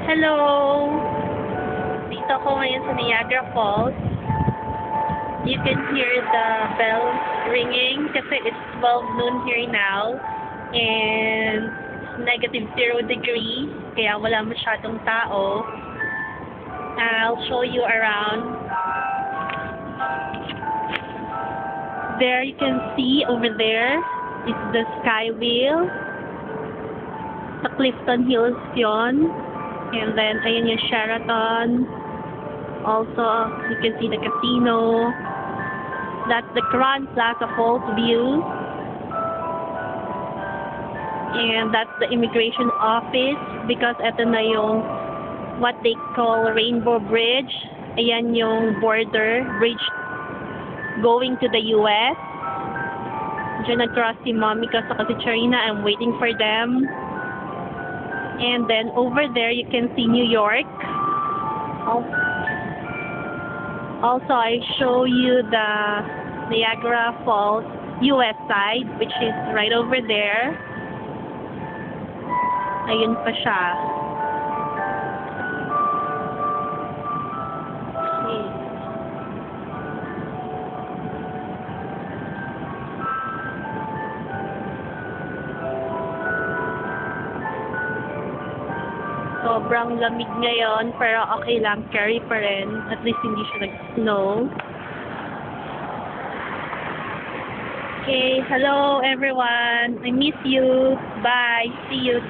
Hello! Dito ako ngayon sa Niagara Falls. You can hear the bells ringing kasi it's 12 noon here now. And it's -0 degrees, kaya wala masyadong tao. I'll show you around. There you can see over there is the Skywheel. Sa Clifton Hills yon. And then, ayan yung Sheraton. Also, you can see the casino. That's the Crowne Plaza Falls view. And that's the immigration office because ito na yung what they call Rainbow Bridge. Ayan yung border bridge going to the US. Diyan nag-cross si Mommy kasi si Charina. I'm waiting for them. And then over there you can see New York. Also I show you the Niagara Falls US side, which is right over there. Ayun pa siya. Okay. Sobrang lamig ngayon, pero okay lang, carry pa rin. At least hindi siya nag-snow. Okay, hello everyone. I miss you. Bye. See you.